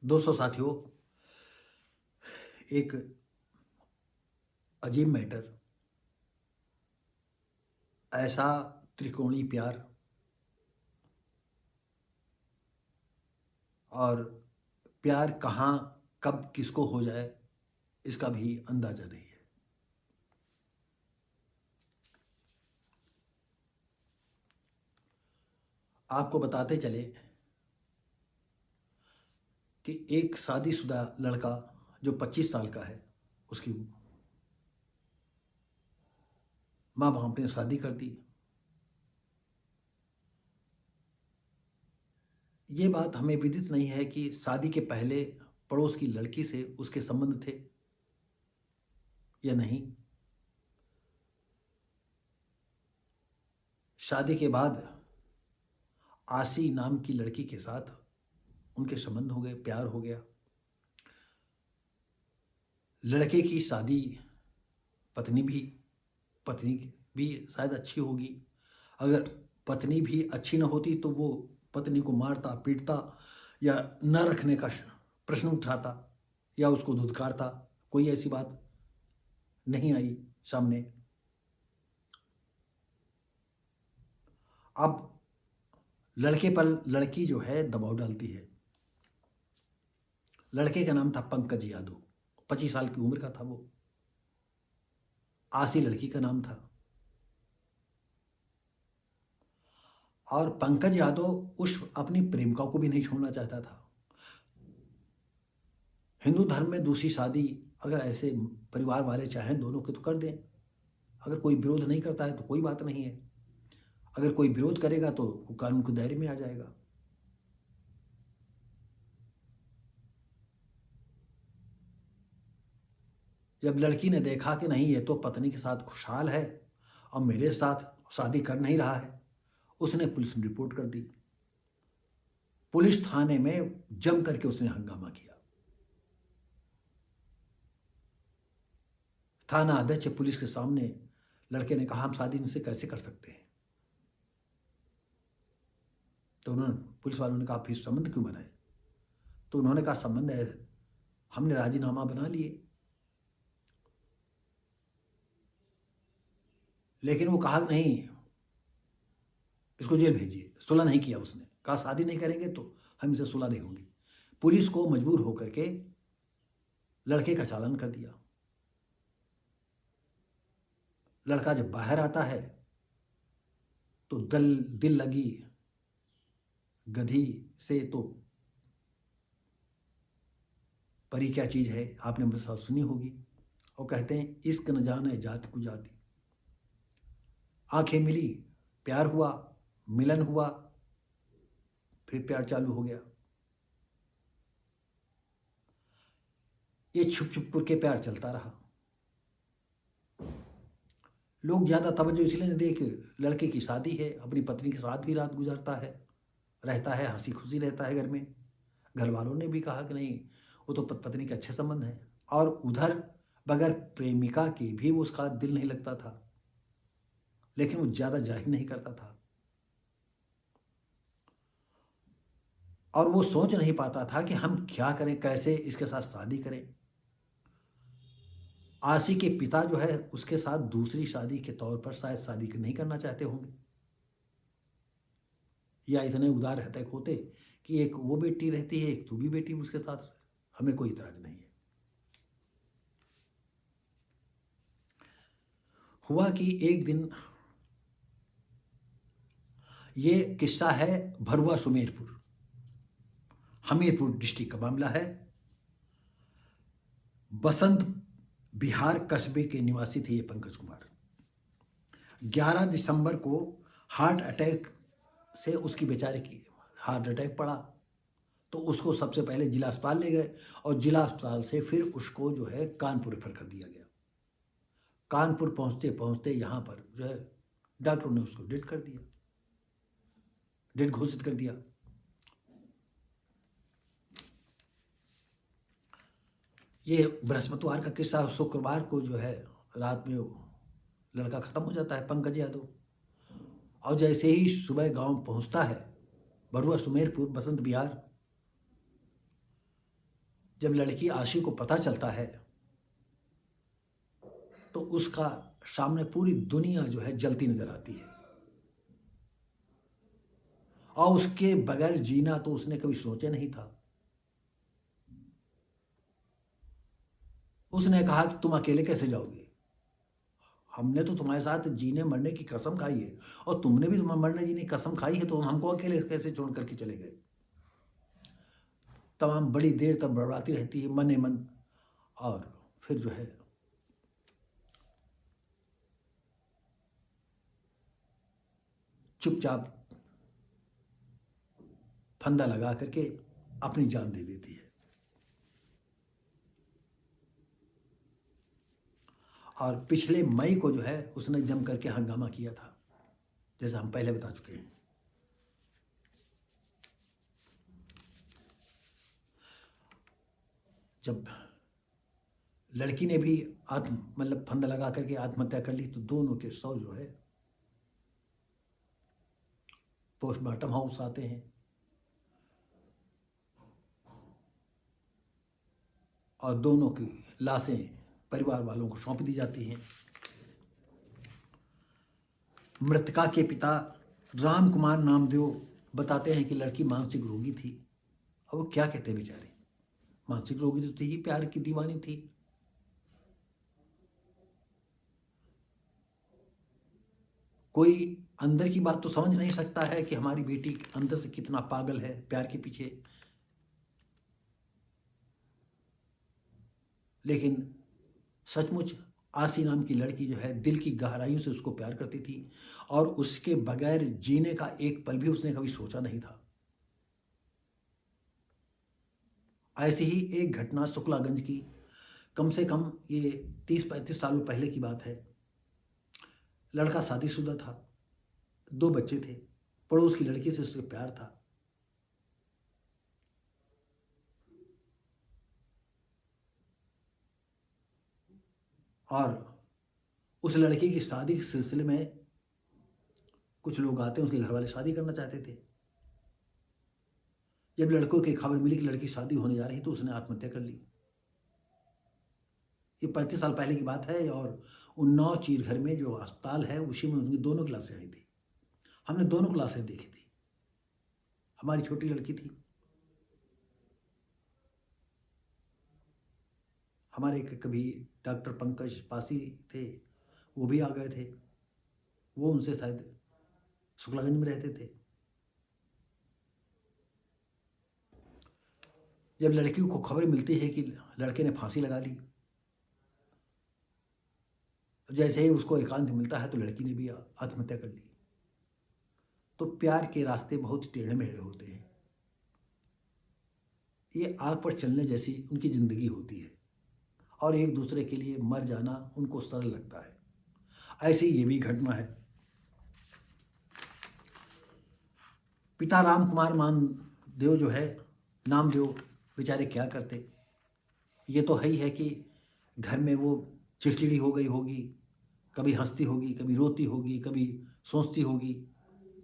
दोस्तों साथियों, एक अजीब मैटर, ऐसा त्रिकोणीय प्यार और प्यार कहाँ कब किसको हो जाए इसका भी अंदाजा नहीं है। आपको बताते चले कि एक शादीशुदा लड़का जो 25 साल का है, उसकी माँ बाप ने शादी कर दी। ये बात हमें विदित नहीं है कि शादी के पहले पड़ोस की लड़की से उसके संबंध थे या नहीं। शादी के बाद आशी नाम की लड़की के साथ उनके संबंध हो गए, प्यार हो गया। लड़के की शादी पत्नी भी पत्नी भी शायद अच्छी होगी। अगर पत्नी भी अच्छी न होती तो वो पत्नी को मारता पीटता या न रखने का प्रश्न उठाता या उसको धुतकारता। कोई ऐसी बात नहीं आई सामने। अब लड़के पर लड़की जो है दबाव डालती है। लड़के का नाम था पंकज यादव, 25 साल की उम्र का था वो। आशी लड़की का नाम था। और पंकज यादव उस अपनी प्रेमिका को भी नहीं छोड़ना चाहता था। हिंदू धर्म में दूसरी शादी अगर ऐसे परिवार वाले चाहें दोनों के तो कर दें। अगर कोई विरोध नहीं करता है तो कोई बात नहीं है। अगर कोई विरोध करेगा तो वो कानून के दायरे में आ जाएगा। जब लड़की ने देखा कि नहीं, ये तो पत्नी के साथ खुशहाल है और मेरे साथ शादी कर नहीं रहा है, उसने पुलिस में रिपोर्ट कर दी। पुलिस थाने में जम करके उसने हंगामा किया। थाना अध्यक्ष पुलिस के सामने लड़के ने कहा, हम शादी इनसे कैसे कर सकते हैं। तो उन्होंने पुलिस वालों ने कहा, फिर संबंध क्यों बनाए। तो उन्होंने कहा, संबंध है, हमने राजीनामा बना लिए। लेकिन वो कहा नहीं, इसको जेल भेजिए। सुलह नहीं किया उसने। कहा शादी नहीं करेंगे तो हम इसे सुलह नहीं होगी। पुलिस को मजबूर होकर के लड़के का चालान कर दिया। लड़का जब बाहर आता है तो दिल लगी गधी से तो परी क्या चीज है, आपने मेरे साथ सुनी होगी। और कहते हैं, इश्क न जाने जाति को जाति। आंखें मिली, प्यार हुआ, मिलन हुआ, फिर प्यार चालू हो गया। ये छुप छुप करके प्यार चलता रहा। लोग ज़्यादा तवज्जो इसलिए नहीं दे कि लड़के की शादी है, अपनी पत्नी के साथ भी रात गुजारता है, रहता है, हंसी खुशी रहता है घर में। घर वालों ने भी कहा कि नहीं, वो तो पत्नी के अच्छे संबंध हैं। और उधर बगैर प्रेमिका के भी वो उसका दिल नहीं लगता था, लेकिन वो ज़्यादा जाहिर नहीं करता था। और वो सोच नहीं पाता था कि हम क्या करें, कैसे इसके साथ शादी करें। आशी के पिता जो है उसके साथ दूसरी शादी के तौर पर शायद शादी नहीं करना चाहते होंगे, या इतने उदार हृदय होते कि एक वो बेटी रहती है, एक तू भी बेटी उसके साथ, हमें कोई इतराज नहीं है। हुआ कि एक दिन, ये किस्सा है भरुआ सुमेरपुर, हमीरपुर डिस्ट्रिक्ट का मामला है। बसंत बिहार कस्बे के निवासी थे ये पंकज कुमार। 11 दिसंबर को हार्ट अटैक से उसकी बेचारे की हार्ट अटैक पड़ा। तो उसको सबसे पहले जिला अस्पताल ले गए और जिला अस्पताल से फिर उसको जो है कानपुर रेफर कर दिया गया। कानपुर पहुंचते पहुंचते यहाँ पर जो है डॉक्टरों ने उसको डेड कर दिया, डेड घोषित कर दिया। ये बृहस्पतिवार का किस्सा। शुक्रवार को जो है रात में वो लड़का ख़त्म हो जाता है, पंकज यादव। और जैसे ही सुबह गांव पहुंचता है, बरुआ सुमेरपुर बसंत बिहार, जब लड़की आशी को पता चलता है तो उसका सामने पूरी दुनिया जो है जलती नजर आती है, और उसके बगैर जीना तो उसने कभी सोचा नहीं था। उसने कहा कि तुम अकेले कैसे जाओगे, हमने तो तुम्हारे साथ जीने मरने की कसम खाई है, और तुमने भी मरने जीने की कसम खाई है, तो हमको अकेले कैसे छोड़ करके चले गए। तमाम बड़ी देर तक बड़बड़ाती रहती है मन मन, और फिर जो है चुपचाप फंदा लगा करके अपनी जान दे देती है। और पिछले मई को जो है उसने जम करके हंगामा किया था, जैसा हम पहले बता चुके हैं। जब लड़की ने भी मतलब फंदा लगा करके आत्महत्या कर ली, तो दोनों के शव जो है पोस्टमार्टम हाउस आते हैं, और दोनों की लाशें परिवार वालों को सौंप दी जाती हैं। मृतका के पिता राम कुमार नामदेव बताते हैं कि लड़की मानसिक रोगी थी। अब वो क्या कहते हैं बेचारे, मानसिक रोगी तो थी ही, प्यार की दीवानी थी। कोई अंदर की बात तो समझ नहीं सकता है कि हमारी बेटी अंदर से कितना पागल है प्यार के पीछे। लेकिन सचमुच आसी नाम की लड़की जो है दिल की गहराइयों से उसको प्यार करती थी, और उसके बगैर जीने का एक पल भी उसने कभी सोचा नहीं था। ऐसी ही एक घटना शुक्लागंज की, कम से कम ये 30-35 सालों पहले की बात है। लड़का शादीशुदा था, 2 बच्चे थे, पड़ोस की लड़की से उसके प्यार था। और उस लड़के की शादी के सिलसिले में कुछ लोग आते हैं, उसके घर वाले शादी करना चाहते थे। जब लड़कों की खबर मिली कि लड़की शादी होने जा रही, तो उसने आत्महत्या कर ली। ये 35 साल पहले की बात है, और उन्नाव चीरघर में जो अस्पताल है उसी में उनकी दोनों क्लासें आई थी। हमने दोनों क्लासें देखी थी, हमारी छोटी लड़की थी। हमारे कभी डॉक्टर पंकज पासी थे, वो भी आ गए थे, वो उनसे शायद शुक्लागंज में रहते थे। जब लड़की को खबर मिलती है कि लड़के ने फांसी लगा ली, जैसे ही उसको एकांत मिलता है तो लड़की ने भी आत्महत्या कर ली। तो प्यार के रास्ते बहुत टेढ़े मेढ़े होते हैं, ये आग पर चलने जैसी उनकी ज़िंदगी होती है, और एक दूसरे के लिए मर जाना उनको सरल लगता है। ऐसी ये भी घटना है। पिता राम कुमार मानदेव जो है, नामदेव, बेचारे क्या करते। ये तो है ही है कि घर में वो चिड़चिड़ी हो गई होगी, कभी हंसती होगी, कभी रोती होगी, कभी सोचती होगी,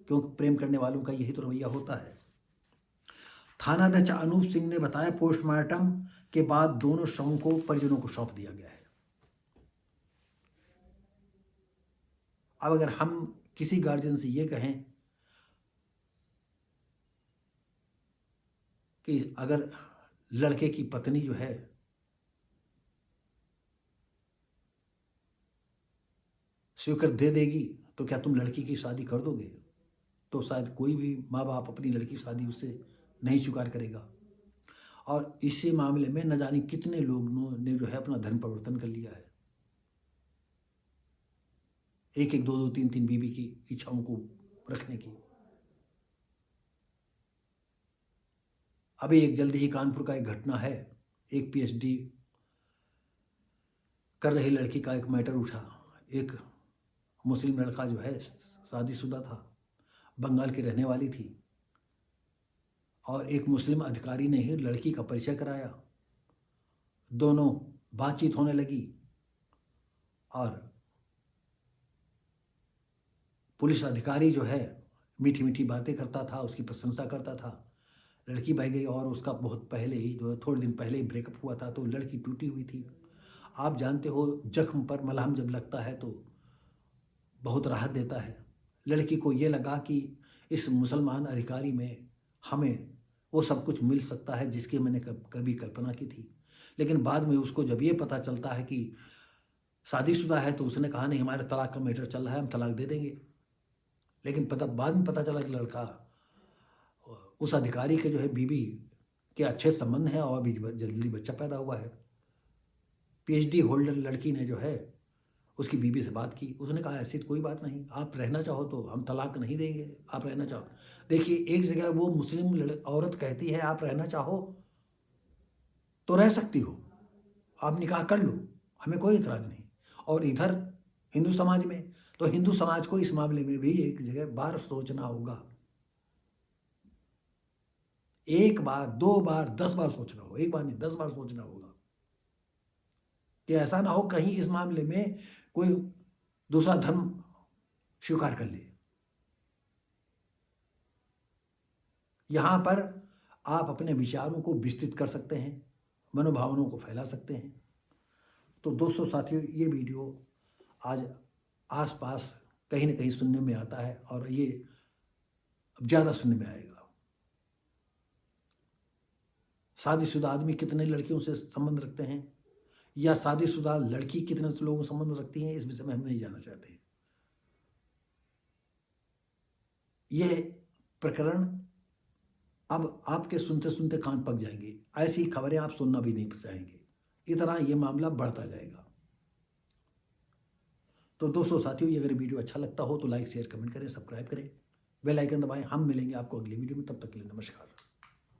क्योंकि प्रेम करने वालों का यही तो रवैया होता है। थानाध्यक्ष अनूप सिंह ने बताया, पोस्टमार्टम के बाद दोनों शवों को परिजनों को सौंप दिया गया है। अब अगर हम किसी गार्जियन से ये कहें कि अगर लड़के की पत्नी जो है स्वीकृति दे देगी, तो क्या तुम लड़की की शादी कर दोगे? तो शायद कोई भी माँ बाप अपनी लड़की की शादी उससे नहीं स्वीकार करेगा। और इसी मामले में न जाने कितने लोगों ने जो है अपना धर्म परिवर्तन कर लिया है, एक एक, दो दो, तीन तीन बीवी की इच्छाओं को रखने की। अभी एक जल्दी ही कानपुर का एक घटना है, एक पीएचडी कर रही लड़की का एक मैटर उठा। एक मुस्लिम लड़का जो है शादीशुदा था, बंगाल की रहने वाली थी, और एक मुस्लिम अधिकारी ने ही लड़की का परिचय कराया। दोनों बातचीत होने लगी, और पुलिस अधिकारी जो है मीठी मीठी बातें करता था, उसकी प्रशंसा करता था, लड़की बह गई और उसका बहुत पहले ही जो है थोड़े दिन पहले ही ब्रेकअप हुआ था, तो लड़की टूटी हुई थी। आप जानते हो जख्म पर मलहम जब लगता है तो बहुत राहत देता है। लड़की को ये लगा कि इस मुसलमान अधिकारी में हमें वो सब कुछ मिल सकता है जिसकी मैंने कभी कल्पना की थी। लेकिन बाद में उसको जब ये पता चलता है कि शादीशुदा है तो उसने कहा नहीं, हमारे तलाक का मैटर चल रहा है, हम तलाक दे देंगे। लेकिन बाद में पता चला कि लड़का उस अधिकारी के जो है बीवी के अच्छे संबंध हैं और अभी जल्दी बच्चा पैदा हुआ है। पीएचडी होल्डर लड़की ने जो है उसकी बीवी से बात की। उसने कहा ऐसी तो कोई बात नहीं, आप रहना चाहो तो हम तलाक नहीं देंगे, आप रहना चाहो। देखिए, एक जगह वो मुस्लिम औरत कहती है आप रहना चाहो तो रह सकती हो, आप निकाह कर लो, हमें कोई इतराज़ नहीं। और इधर हिंदू समाज में, तो हिंदू समाज को इस मामले में भी एक जगह बार सोचना होगा। एक बार, 2 बार, 10 बार सोचना होगा। एक बार नहीं, 10 बार सोचना होगा कि ऐसा ना हो कहीं इस मामले में कोई दूसरा धर्म स्वीकार कर ले। यहाँ पर आप अपने विचारों को विस्तृत कर सकते हैं, मनोभावनाओं को फैला सकते हैं। तो दोस्तों साथियों, ये वीडियो आज आसपास कहीं ना कहीं सुनने में आता है और ये अब ज़्यादा सुनने में आएगा। शादीशुदा आदमी कितने लड़कियों से संबंध रखते हैं या शादीशुदा लड़की कितने लोगों से संबंध रखती हैं, इस विषय में हम नहीं जानना चाहते। यह प्रकरण अब आपके सुनते सुनते कान पक जाएंगे। ऐसी खबरें आप सुनना भी नहीं चाहेंगे, इतना ये मामला बढ़ता जाएगा। तो दोस्तों साथियों, ये अगर वीडियो अच्छा लगता हो तो लाइक शेयर कमेंट करें, सब्सक्राइब करें, बेल आइकन दबाएं। हम मिलेंगे आपको अगली वीडियो में, तब तक के लिए नमस्कार।